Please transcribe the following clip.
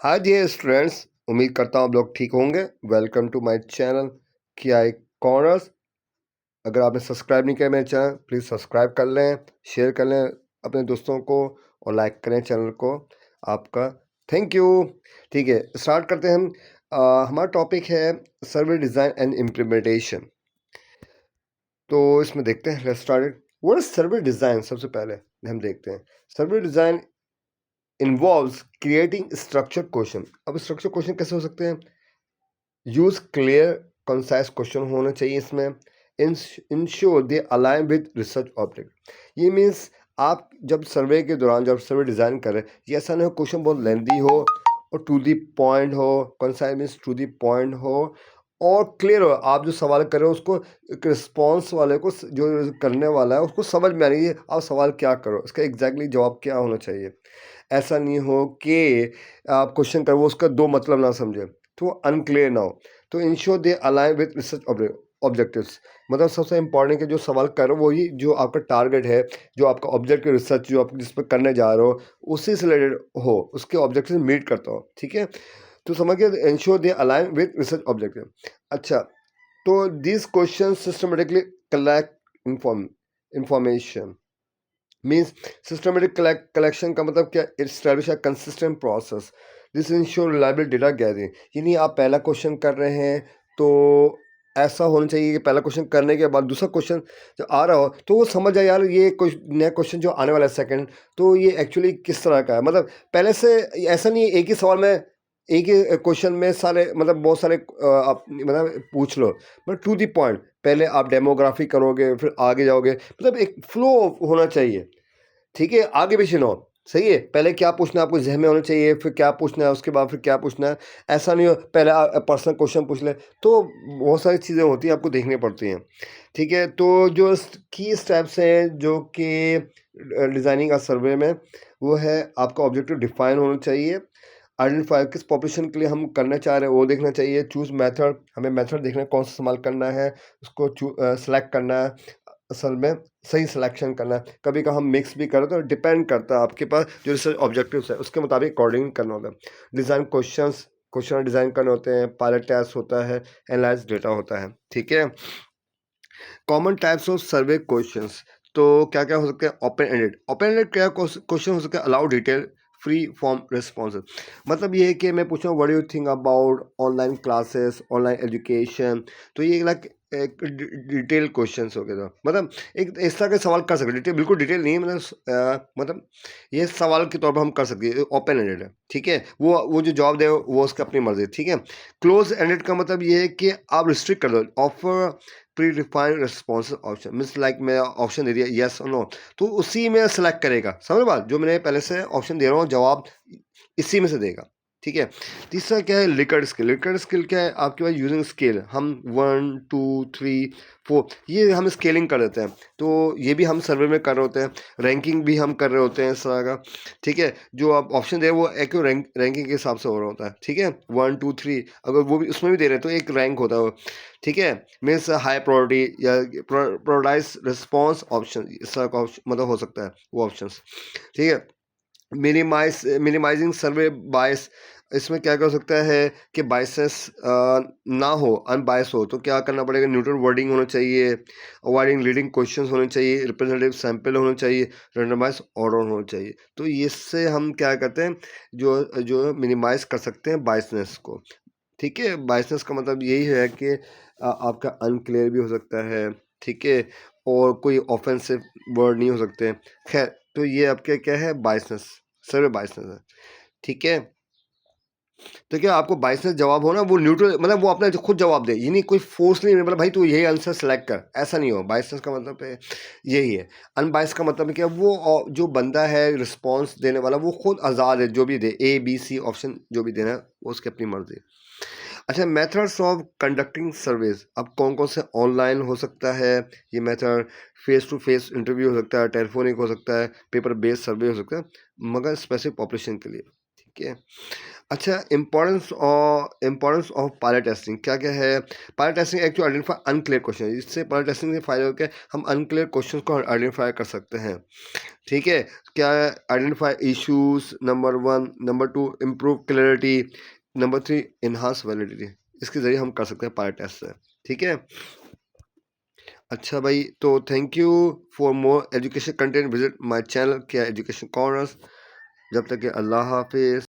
Hi dear students, उम्मीद करता हूँ आप लोग ठीक होंगे। वेलकम टू माय चैनल किया कॉर्नर्स। अगर आपने सब्सक्राइब नहीं किया मेरे चैनल, प्लीज़ सब्सक्राइब कर लें, शेयर कर लें अपने दोस्तों को और लाइक करें चैनल को। आपका थैंक यू। ठीक है, स्टार्ट करते हैं हम। हमारा टॉपिक है सर्वे डिज़ाइन एंड इम्प्लीमेंटेशन। तो इसमें देखते हैं, let's start. What is survey design? सबसे पहले हम देखते हैं survey design involves creating structure question. अब स्ट्रक्चर क्वेश्चन कैसे हो सकते हैं? यूज क्लियर कंसाइज क्वेश्चन होना चाहिए इसमें। Ensure they align with research object. ये मीन्स आप जब सर्वे के दौरान जब सर्वे डिज़ाइन करें, ये ऐसा नहीं हो क्वेश्चन बहुत लेंदी हो और टू दी पॉइंट हो। Concise means to the point हो और क्लियर हो। आप जो सवाल कर रहे हो उसको एक रिस्पॉन्स वाले को, जो करने वाला है उसको समझ में आनी चाहिए आप सवाल क्या करो, इसका एग्जैक्टली जवाब क्या होना चाहिए। ऐसा नहीं हो कि आप क्वेश्चन करो वो उसका दो मतलब ना समझे, तो अनक्लियर ना हो। तो ensure they align with research objectives. मतलब सबसे इंपॉर्टेंट है जो सवाल करो वही जो आपका टारगेट है, जो आपका ऑब्जेक्ट रिसर्च जो आप जिस पर करने जा रहे हो उसी से रिलेटेड हो, उसके ऑब्जेक्टिव मीट करता हो। ठीक है, तो समझ गए, ensure they align with research objective. अच्छा, तो this question systematically collect information. Means systematic collection का मतलब क्या? It establish a consistent process this ensure reliable data gathering. यानी आप पहला क्वेश्चन कर रहे हैं तो ऐसा होना चाहिए कि पहला क्वेश्चन करने के बाद दूसरा क्वेश्चन जो आ रहा हो तो वो समझ जाए यार ये कोई नया क्वेश्चन जो आने वाला है सेकंड, तो ये एक्चुअली किस तरह का है। मतलब पहले से ऐसा नहीं है एक ही सवाल में, एक ही क्वेश्चन में सारे मतलब बहुत सारे आप मतलब पूछ लो, बट टू दी पॉइंट। पहले आप डेमोग्राफी करोगे फिर आगे जाओगे, मतलब एक फ्लो होना चाहिए। ठीक है, आगे पीछे ना हो। सही है, पहले क्या पूछना है आपको जहन में होना चाहिए, फिर क्या पूछना है, उसके बाद फिर क्या पूछना है। ऐसा नहीं हो पहले पर्सनल क्वेश्चन पूछ ले, तो बहुत सारी चीज़ें होती हैं आपको देखनी पड़ती हैं। ठीक है, तो जो की स्टेप्स हैं जो कि डिज़ाइनिंग का सर्वे में, वो है आपका ऑब्जेक्टिव डिफाइन होना चाहिए। आइडेंटिफाई किस पॉपुलेशन के लिए हम करना चाह रहे हैं वो देखना चाहिए। चूज मेथड, हमें मेथड देखना है कौन सा इस्तेमाल करना है, उसको सेलेक्ट करना है, असल में सही सिलेक्शन करना है। कभी कभी हम मिक्स भी करें तो डिपेंड करता है आपके पास जो रिसर्च ऑब्जेक्टिव्स है उसके मुताबिक अकॉर्डिंग करना होता है। डिज़ाइन क्वेश्चन डिज़ाइन करने होते हैं, पायलट टेस्ट होता है, एनालाइज डेटा होता है। ठीक है, common types of survey questions. तो क्या क्या हो सकते हैं? ओपन एंडेड क्या क्वेश्चन हो सकते हैं? Allow detail free form response. मतलब ये है कि मैं पूछूँ what do you think about online classes, online education. तो ये लाइक एक डिटेल क्वेश्चंस हो गए। तो मतलब एक इस तरह के सवाल कर सकते, डिटेल बिल्कुल डिटेल नहीं है, मतलब ये सवाल के तौर पर हम कर सकते हैं। ओपन एंडेड है, ठीक है, वो जो जवाब दे वो उसका अपनी मर्जी। ठीक है, क्लोज एंडेड का मतलब ये है कि आप रिस्ट्रिक्ट कर दो। Offer pre defined response option means like मैं ऑप्शन दे दिया येस और नो, तो उसी में सेलेक्ट करेगा। समझ बात, जो मैंने पहले से ऑप्शन दे रहा हूँ जवाब इसी में से देगा। ठीक है, तीसरा क्या है? लिकर्ड स्केल। लिकर्ड स्केल क्या है? आपके पास यूजिंग स्केल हम 1 2 3 4 ये हम स्केलिंग कर देते हैं। तो ये भी हम सर्वे में कर रहे होते हैं, रैंकिंग भी हम कर रहे होते हैं इस तरह का। ठीक है, जो आप ऑप्शन दे रहे हैं वो एक रैंकिंग के हिसाब से हो रहा होता है। ठीक है, 1 2 3 अगर वो भी उसमें भी दे रहे हैं तो एक रैंक होता है वो। ठीक है, मीन्स हाई प्रायोरिटी या प्रायोरिटाइज रिस्पॉन्स ऑप्शन, इस तरह का मतलब हो सकता है वो ऑप्शंस। ठीक है, मिनिमाइजिंग सर्वे बायस। इसमें क्या कर सकता है कि बायसेस ना हो, अनबायस हो, तो क्या करना पड़ेगा? न्यूट्रल वर्डिंग होना चाहिए, अवॉइडिंग लीडिंग क्वेश्चंस होने चाहिए, रिप्रेजेंटेटिव सैंपल होना चाहिए, रेंडमाइज ऑर्डर होना चाहिए। तो इससे हम क्या करते हैं, जो जो मिनिमाइज कर सकते हैं बायसनेस को। ठीक है, बायसनेस का मतलब यही है कि आपका अनक्लियर भी हो सकता है। ठीक है, और कोई ऑफेंसिव वर्ड नहीं हो सकते। खैर, तो ये आपके क्या है? बायसनेस, सर्वे बायसनेस है। ठीक है, तो क्या आपको बायसनेस जवाब हो ना, वो न्यूट्रल मतलब वो अपना खुद जवाब दे, ये नहीं कोई फोर्स नहीं, मतलब भाई तू यही आंसर सेलेक्ट कर, ऐसा नहीं हो। बायसनेस का मतलब है यही है। अनबायस का मतलब है क्या? वो जो बंदा है रिस्पॉन्स देने वाला वो खुद आज़ाद है, जो भी दे ए बी सी ऑप्शन जो भी देना है वो उसकी अपनी मर्जी। अच्छा, मेथड्स ऑफ कंडक्टिंग सर्वेज। अब कौन कौन से ऑनलाइन हो सकता है ये method, face to face interview हो सकता है, टेलीफोनिक हो सकता है, पेपर बेस्ड सर्वे हो सकता है, मगर स्पेसिफिक पॉपुलेशन के लिए। ठीक है, अच्छा, इम्पोर्टेंस ऑफ पायलट टेस्टिंग क्या-क्या है? पायलट टेस्टिंग एक टू आइडेंटिफाई अनक्लियर क्वेश्चन है। इससे पायलट टेस्टिंग के फ़ायदे होते हैं, हम अनक्लियर क्वेश्चन को आइडेंटिफाई कर सकते हैं। ठीक है? क्या identify issues number 1, number 2 improve clarity, number 3 enhance validity. इसके ज़रिए हम कर सकते हैं पायलट टेस्ट से। ठीक है? अच्छा भाई, तो thank you for more education content visit my channel किया एजुकेशन कॉर्नर्स। जब तक कि अल्लाह हाफ़िज़।